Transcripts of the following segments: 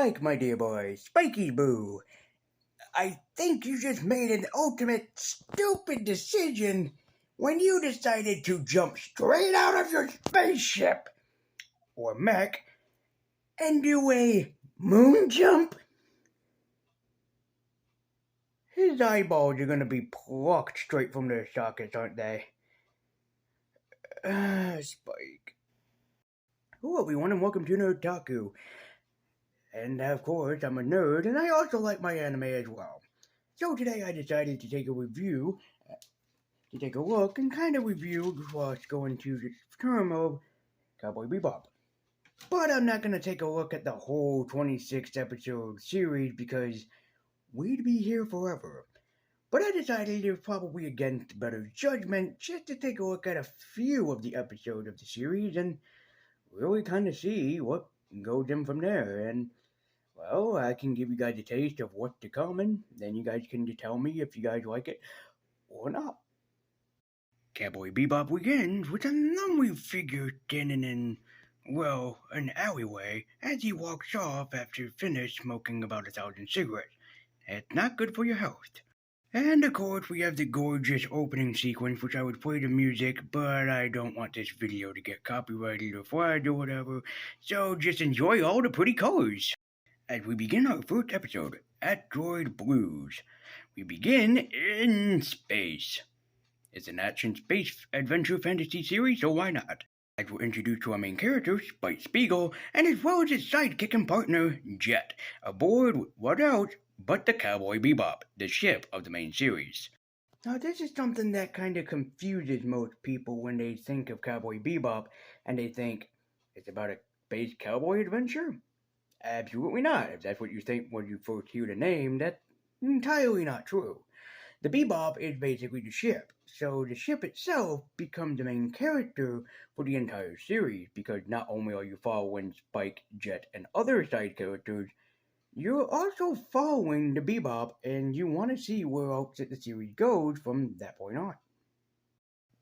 Spike, my dear boy. Spiky Boo. I think you just made an ultimate stupid decision when you decided to jump straight out of your spaceship, or mech, and do a moon jump. His eyeballs are gonna be plucked straight from their sockets, aren't they? Spike. Hello everyone and welcome to NerdTaku. And of course, I'm a nerd, and I also like my anime as well. So today I decided to take a review, to take a look and kind of review what's going to the term of Cowboy Bebop. But I'm not going to take a look at the whole 26 episode series because we'd be here forever. But I decided it was probably against better judgment just to take a look at a few of the episodes of the series and really kind of see what goes in from there. And well, I can give you guys a taste of what's to come, and then you guys can tell me if you guys like it or not. Cowboy Bebop begins with a lonely figure standing in, well, an alleyway as he walks off after finished smoking about 1,000 cigarettes. It's not good for your health. And of course, we have the gorgeous opening sequence, which I would play the music, but I don't want this video to get copyrighted or flagged or whatever, so just enjoy all the pretty colors. As we begin our first episode, Asteroid Blues, we begin in space. It's an action space adventure fantasy series, so why not? As we're introduced to our main character, Spike Spiegel, and as well as his sidekick and partner, Jet, aboard what else but the Cowboy Bebop, the ship of the main series. Now this is something that kind of confuses most people when they think of Cowboy Bebop, and they think it's about a space cowboy adventure? Absolutely not. If that's what you think when you first hear the name, that's entirely not true. The Bebop is basically the ship, so the ship itself becomes the main character for the entire series, because not only are you following Spike, Jet, and other side characters, you're also following the Bebop, and you want to see where else the series goes from that point on.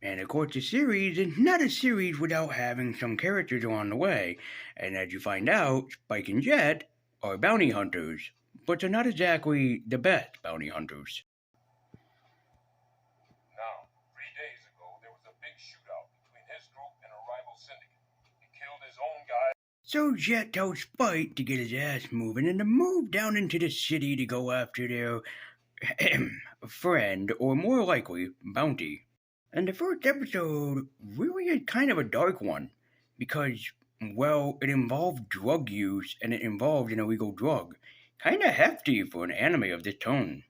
And of course, the series is not a series without having some characters along the way, and as you find out, Spike and Jet are bounty hunters, but they're not exactly the best bounty hunters. Now, 3 days ago, there was a big shootout between his group and a rival syndicate. He killed his own guy. So Jet tells Spike to get his ass moving and to move down into the city to go after their friend, or more likely, bounty. And the first episode really is kind of a dark one, because, well, it involved drug use and it involved an illegal drug. Kinda hefty for an anime of this tone.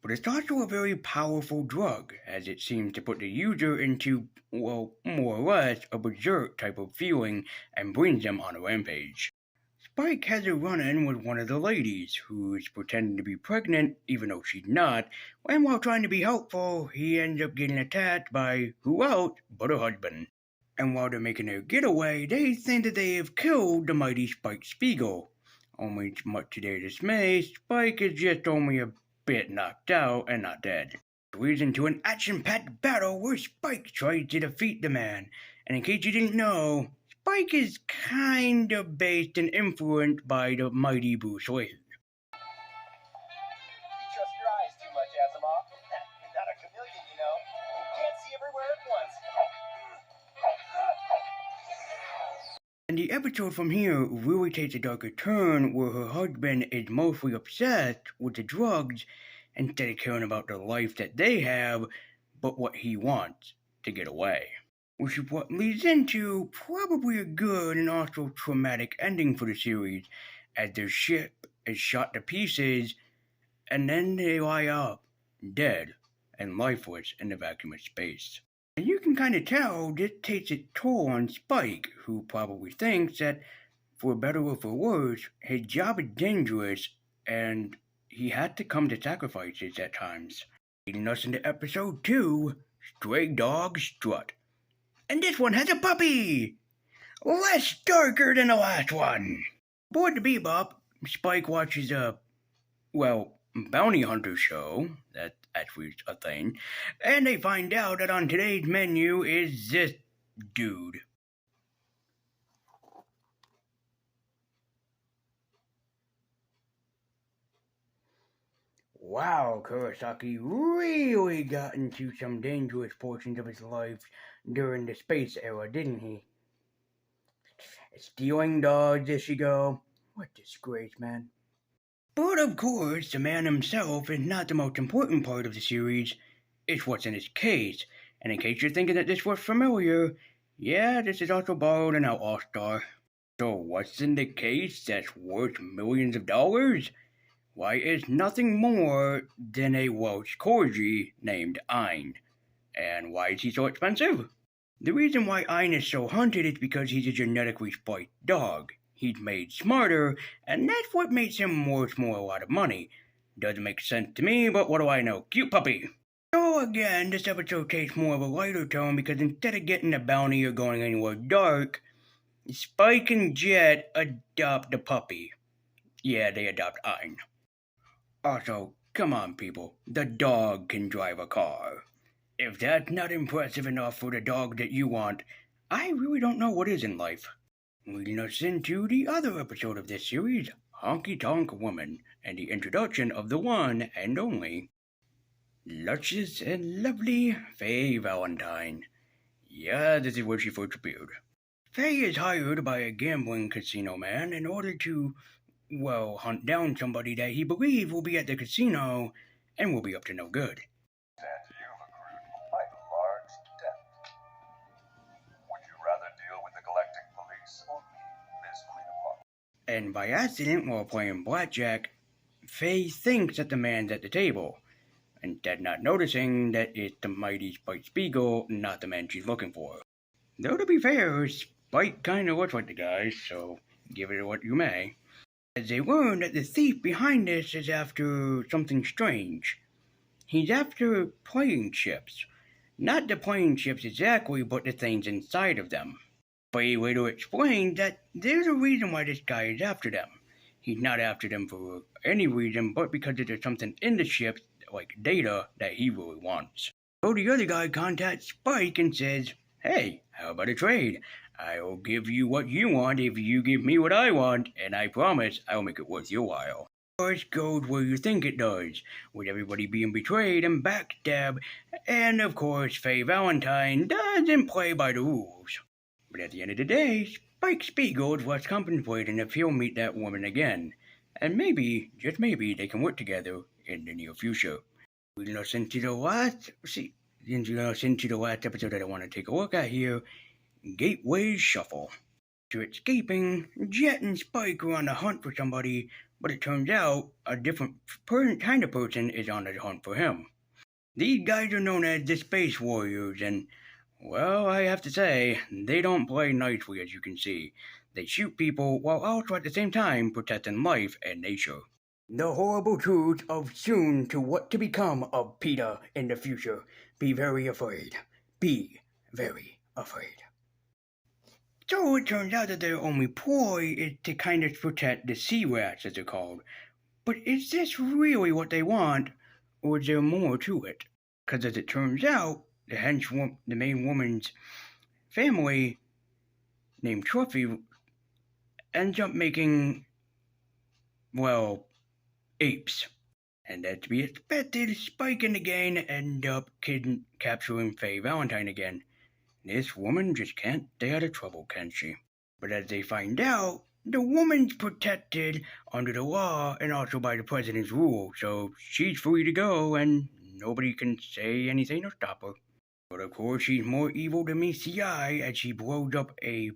But it's also a very powerful drug, as it seems to put the user into, well, more or less, a berserk type of feeling and brings them on a rampage. Spike has a run-in with one of the ladies, who's pretending to be pregnant, even though she's not, and while trying to be helpful, he ends up getting attacked by who else but her husband. And while they're making their getaway, they think that they have killed the mighty Spike Spiegel. Only much to their dismay, Spike is just only a bit knocked out and not dead. It leads into an action-packed battle where Spike tries to defeat the man, and in case you didn't know, Spike is kind of based and influenced by the mighty Bruce Lee. You trust your eyes too much, Asimov. You're not a chameleon, you know. You can't see everywhere at once. And the episode from here really takes a darker turn where her husband is mostly obsessed with the drugs instead of caring about the life that they have, but what he wants to get away. Which is what leads into probably a good and also traumatic ending for the series, as their ship is shot to pieces, and then they lie up, dead and lifeless in the vacuum of space. And you can kind of tell this takes its toll on Spike, who probably thinks that, for better or for worse, his job is dangerous, and he had to come to sacrifices at times. Leading us into episode 2, Stray Dog Strut. And this one has a puppy! Less darker than the last one! Aboard the Bebop, Spike watches a, well, bounty hunter show, that's actually a thing, and they find out that on today's menu is this dude. Wow, Kurosaki really got into some dangerous portions of his life during the space era, didn't he? Stealing dogs, Ishigo. What disgrace, man. But of course, the man himself is not the most important part of the series. It's what's in his case. And in case you're thinking that this was familiar, yeah, this is also borrowed an Outlaw Star. So what's in the case that's worth millions of dollars? Why, it's nothing more than a Welsh corgi named Ein. And why is he so expensive? The reason why Ein is so hunted is because he's a genetically spiked dog. He's made smarter, and that's what makes him worth a lot of money. Doesn't make sense to me, but what do I know? Cute puppy! So again, this episode takes more of a lighter tone because instead of getting a bounty or going anywhere dark, Spike and Jet adopt the puppy. Yeah, they adopt Ein. Also, come on people, the dog can drive a car. If that's not impressive enough for the dog that you want, I really don't know what is in life. Leading us into the other episode of this series, Honky Tonk Woman, and the introduction of the one and only luscious and lovely Faye Valentine. Yeah, this is where she first appeared. Faye is hired by a gambling casino man in order to, hunt down somebody that he believes will be at the casino and will be up to no good. And you've accrued quite a large debt. Would you rather deal with the Galactic Police or me, Miss Queen of Hearts? And by accident, while playing blackjack, Faye thinks that the man's at the table, instead not noticing that it's the mighty Spike Spiegel, not the man she's looking for. Though to be fair, Spike kinda looks like the guy, so give it what you may. As they learn that the thief behind this is after something strange. He's after plane ships. Not the plane ships exactly, but the things inside of them. Faye later explains that there's a reason why this guy is after them. He's not after them for any reason, but because there's something in the ships, like data, that he really wants. So the other guy contacts Spike and says, "Hey, how about a trade? I'll give you what you want if you give me what I want, and I promise I'll make it worth your while." Of course, goes where you think it does, with everybody being betrayed and backstabbed, and of course, Faye Valentine doesn't play by the rules. But at the end of the day, Spike Spiegel is what's contemplating if he'll meet that woman again, and maybe, just maybe, they can work together in the near future. Leading us into the last episode that I want to take a look at here, Gateway Shuffle. After escaping, Jet and Spike are on the hunt for somebody, but it turns out a different kind of person is on the hunt for him. These guys are known as the Space Warriors, and, well, I have to say, they don't play nicely, as you can see. They shoot people while also at the same time protecting life and nature. The horrible truth of soon to what to become of PETA in the future. Be very afraid. Be very afraid. So it turns out that their only ploy is to kind of protect the sea rats, as they're called. But is this really what they want, or is there more to it? Because as it turns out, the main woman's family, named Truffy, ends up making, apes. And as to be expected, Spike and the gang end up capturing Faye Valentine again. This woman just can't stay out of trouble, can she? But as they find out, the woman's protected under the law and also by the president's rule, so she's free to go and nobody can say anything or stop her. But of course, she's more evil than meets the eye as she blows up a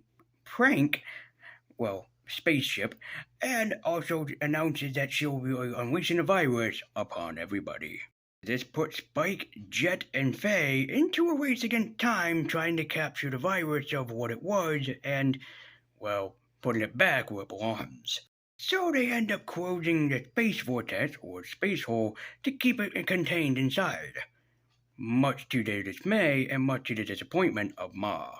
spaceship, and also announces that she'll be unleashing a virus upon everybody. This puts Spike, Jet, and Faye into a race against time trying to capture the virus of what it was and, putting it back where it belongs. So they end up closing the space vortex, or space hole, to keep it contained inside. Much to their dismay and much to the disappointment of Ma.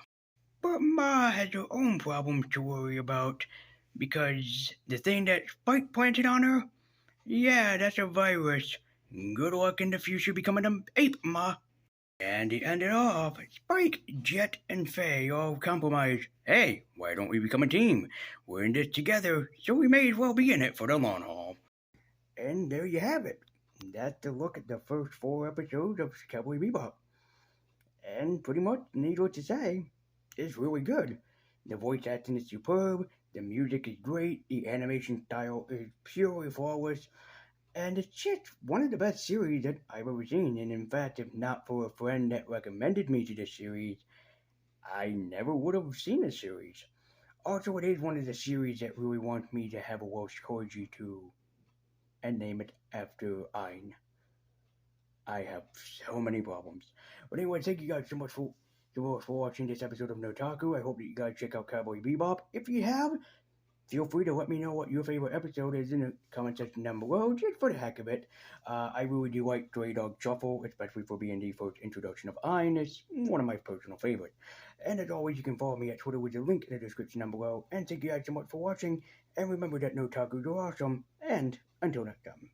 But Ma has her own problems to worry about, because the thing that Spike planted on her? Yeah, that's a virus. Good luck in the future becoming an ape, Ma. And to end it off, Spike, Jet, and Faye all compromise. Hey, why don't we become a team? We're in this together, so we may as well be in it for the long haul. And there you have it. that's a look at the first 4 episodes of Cowboy Bebop. And pretty much, needless to say, it's really good. The voice acting is superb, the music is great, the animation style is purely flawless, and it's just one of the best series that I've ever seen. And in fact, if not for a friend that recommended me to this series, I never would have seen this series. Also, it is one of the series that really wants me to have a Welsh Corgi too, and name it after Ein. I have so many problems. But anyway, thank you guys so much for watching this episode of NerdTaku. I hope that you guys check out Cowboy Bebop. If you have, feel free to let me know what your favorite episode is in the comment section down below, just for the heck of it. I really do like Stray Dog Shuffle, especially for being the first introduction of Ein. It's one of my personal favorites. And as always, you can follow me at Twitter with the link in the description down below. And thank you guys so much for watching. And remember that NerdTakus are awesome. And until next time.